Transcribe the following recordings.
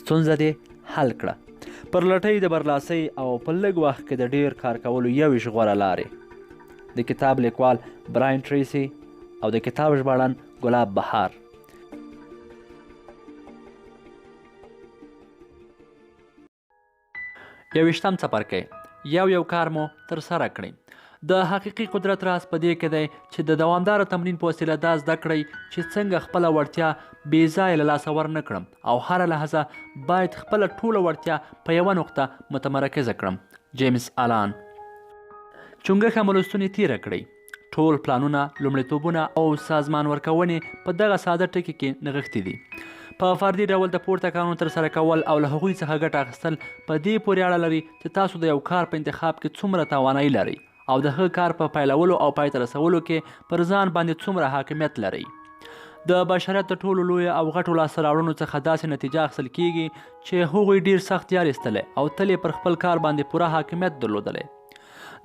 ستونزه دې حل کړه. پر لټۍ د برلاسۍ او په لږ وخت کې د ډیر کار کولو 21 غوره لارې. د کتاب لیکوال براین ټریسي او د کتاب ژباړن ګلاب بهار. یویشتم څپرکی، یو کار مو ترسره کړئ. د حقیقي قدرت راز په دې کې دی چې د دوامداره تمرین په وسیله دا زده کړئ چې څنګه خپله وړتیا بې ځایه له لاسه ورنه کړم او هره لحظه باید خپله ټوله وړتیا په یوه نقطه متمرکزه کړم. جیمز آلان. چونګښه مو لوستونې تیره کړئ. ټول پلانونه، لومړیتوبونه او سازمان ورکونې په دغه ساده ټکي کې نغښتي دي. په فردي ډول د پورته کارونو ترسره کول او له هغوی څخه ګټه اخیستل په دې پورې اړه لري چې تاسو د یو کار په انتخاب کې څومره توانایي لرئ او د هغه کار په پیلولو او پای ته رسولو کې پر ځان باندې څومره حاکمیت لرئ. د بشریت د ټولو لویو او غټو لاسته راوړنو څخه داسې نتیجه اخیستل کیږي چې هغوی ډیر سخت یار ایستلی او تل یې پر خپل کار باندې پوره حاکمیت درلودلی.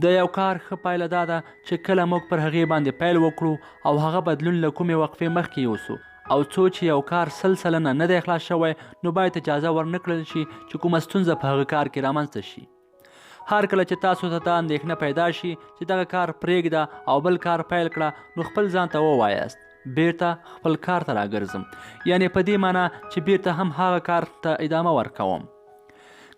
د یو کار ښه پایله دا ده چې کله موږ پر هغې باندې پیل وکړو او هغه بدلون له کومې وقفې مخکې یوسو او څو چې یو کار 100% نه دی خلاص شوی نو باید اجازه ورنکړل شي چې کومه ستونزه په هغه کار کې رامنځته شي. هر کله چې تاسو ته دا اندېښنه پیدا شي چې دغه کار پرېږده او بل کار پیل کړه نو خپل ځان ته ووایاست بیرته خپل کار ته راګرځم، یعنی په دې معنی چې بیرته هم هغه کار ته ادامه ورکوم.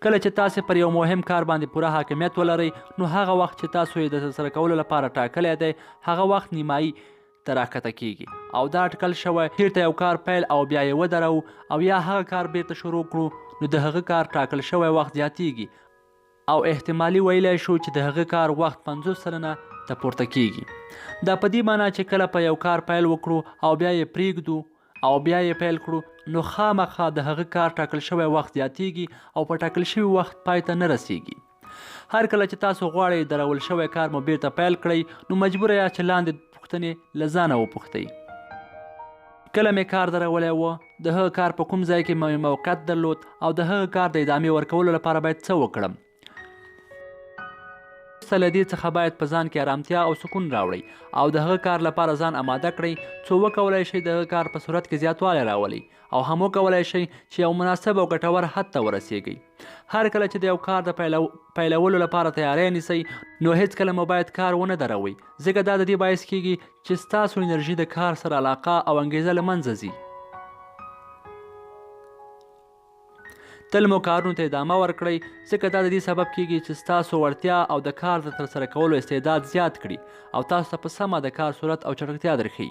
کله چې تاسو پر یو مهم کار باندې پوره حاکمیت ولرئ نو هغه وخت چې تاسو یې د ترسره کولو لپاره ټاکلی دی هغه وخت نیمایي ته راښکته کیږي او دا اټکل شوی چیرته یو کار پیل او بیا یې ودرو او یا هغه کار بیرته شروع کړو نو د هغه کار ټاکل شوی وخت زیاتیږي او احتمالي ویلی شو چې د هغه کار وخت 50 سلنه ته پورته کیږي. دا په دې معنی چې کله په یو کار پیل وکړو او بیا یې پرېږدو او بیا یې پیل کړو نو خامخا د هغه کار ټاکل شوی وخت زیاتیږي او په ټاکل شوي وخت پای ته نه رسیږي. هر کله چې تاسو غواړئ درول شوی کار مو بیرته پیل کړئ نو مجبوره یاست چې لاندې پوښتنې له ځانه وپوښتئ. کله مې کار درولی و، د هغه کار په کوم ځای کې مې موقعیت درلود او د هغه کار د ادامې ورکولو لپاره باید څه وکړم. له دې څخه باید په ځان کې ارامتیا او سکون راوړئ او د هغه کار لپاره ځان آماده کړئ څو وکولی شئ د هغه کار په صورت کې زیاتوالی راولئ او هم وکولی شئ چې یو مناسب او ګټور حد ته ورسیږئ. هر کله چې د یو کار د پیلولو لپاره تیاری نیسئ نو هیڅکله مو باید کار ونه دروئ، ځکه دا د دې باعث کیږي چې ستاسو انرژي د کار سره علاقه او انګیزه له منځه ځي. تل مو کارونو ته ادامه ورکړئ ځکه دا د دې سبب کیږي چې ستاسو وړتیا او د کار د ترسره کولو استعداد زیات کړي او تاسو ته په سمه د کار صورت او چټکتیا درښیي.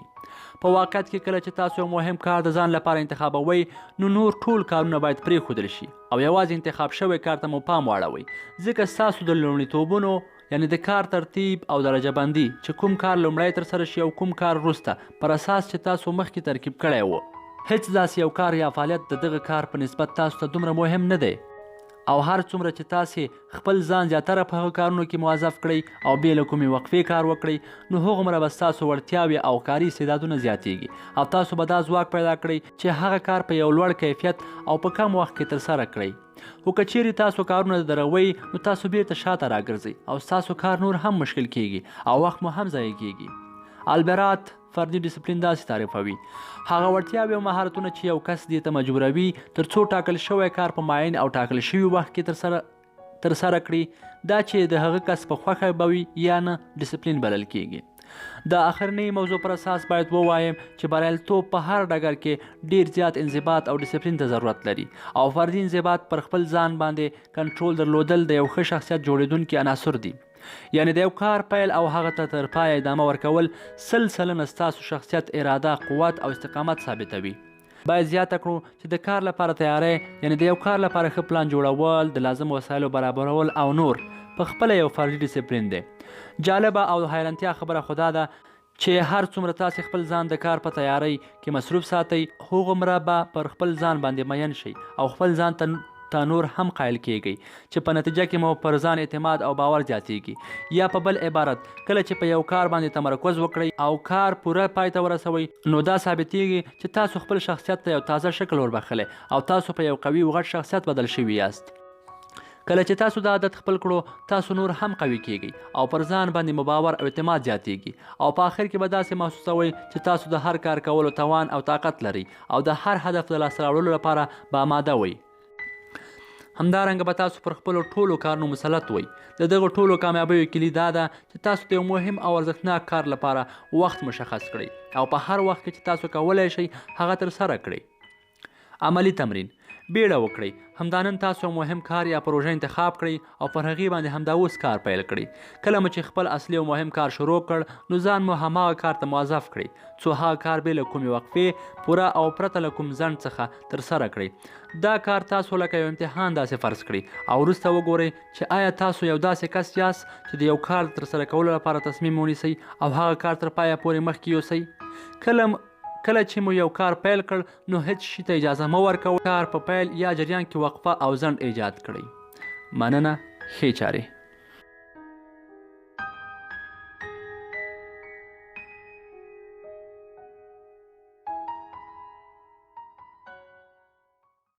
په واقعیت کې کله چې تاسو یو مهم کار د ځان لپاره انتخابوئ نو نور ټول کارونه باید پرېښودل شي او یوازې انتخاب شوی کار ته مو پام واړوئ ځکه ستاسو د لومړیتوبونو یعنی د کار ترتیب او درجه بندي چې کوم کار لومړی ترسره شي او کوم کار وروسته پر اساس چې تاسو مخکې ترکیب کړی و. هیڅ داسې یو کار یا فعالیت د دغه کار په نسبت تاسو ته دومره مهم نه دی او هر څومره چې تاسې خپل ځان زیاتره په هغه کارونو کې موظف کړئ او بې له کومې وقفې کار وکړئ نو هغومره به ستاسو وړتیاوې او کاري استعدادونه زیاتیږي او تاسو به دا ځواک پیدا کړئ چې هغه کار په یو لوړ کیفیت او په کم وخت کې ترسره کړئ. خو که چیرې تاسو کارونه دروئ نو تاسو بیرته شاته راګرځئ او ستاسو کار نور هم مشکل کیږي او وخت مو هم ضایع کیږي. البرات فردي ډیسپلین داسې تعریفوي: هغه وړتیاوې او مهارتونه چې یو کس دې ته مجبوروي تر څو ټاکل شوی کار په معین او ټاکل شوي وخت کې ترسره کړي دا چې د هغه کس په خوښه به وي یا نه ډیسپلین بلل کیږي. د اخرنۍ موضوع پر اساس باید ووایم چې بریالیتوب په هر ډګر کې ډیر زیات انضباط او ډیسپلین ته ضرورت لري او فردي انضباط پر خپل ځان باندې کنټرول درلودل د یو ښه شخصیت جوړیدونکي عناصر دي. یعنی د یو کار پیل او هغه ته تر پایه ادامه ورکول 100% ستاسو شخصیت، اراده، قوت او استقامت ثابتوي. باید زیاته کړو چې د کار لپاره تیاری یعنی د یو کار لپاره ښه پلان جوړول، د لازم وسایلو برابرول او نور په خپله یو فردي ډیسپلین دی. جالبه او حیرانتیا خبره خدا ده چې هر څومره تاسې خپل ځان د کار په تیاری کې مصروف ساتئ هغومره به پر خپل ځان باندې مین شئ او خپل ځان ته نور هم قایل کیږئ چې په نتیجه کې مو پر ځان اعتماد او باور زیاتیږي. یا په بل عبارت کله چې په یو کار باندې تمرکز وکړئ او کار پوره پای ته ورسوئ نو دا ثابتیږي چې تاسو خپل شخصیت ته یو تازه شکل وربخلی او تاسو په یو قوي او غټ شخصیت بدل شوي یاست. کله چې تاسو دا عادت خپل کړو تاسو نور هم قوي کیږئ او پر ځان باندې مو باور او اعتماد زیاتیږي او په آخر کې به داسې محسوسوئ چې تاسو د هر کار کولو توان او طاقت لرئ او د هر هدف د لاسته راوړلو لپاره به آماده وئ. همدارنګه به تاسو پر خپلو ټولو کارونو مسلط وئ. د دغو ټولو کامیابیو کلي دا ده چې تاسو د یو مهم او ارزښتناک کار لپاره وخت مشخص کړئ او په هر وخت کې چې تاسو کولی شئ هغه ترسره کړئ. عملی تمرین: بیړه وکړئ. همدا نن تاسو مهم کار یا پروژه انتخاب کړئ او پر هغې باندې همدا اوس کار پیل کړئ. کله مو چې خپل اصلي او مهم کار شروع کړ نو ځان مو هماغه کار ته موظف کړئ څو هغه کار بې له کومې وقفې پوره او پرته له کوم ځنډ څخه ترسره کړئ. دا کار تاسو لکه یو امتحان داسې فرض کړئ او وروسته وګورئ چې آیا تاسو یو داسې کس یاست چې د یو کار د ترسره کولو لپاره تصمیم ونیسئ او هغه کار تر پایه پورې مخکې یوسئ. کله چې مو یو کار پیل کړ نو هیڅ شي ته اجازه مه ورکوئ کار په پیل یا جریان کې وقفه او ځنډ ایجاد کړئ. مننه. ښې چارې.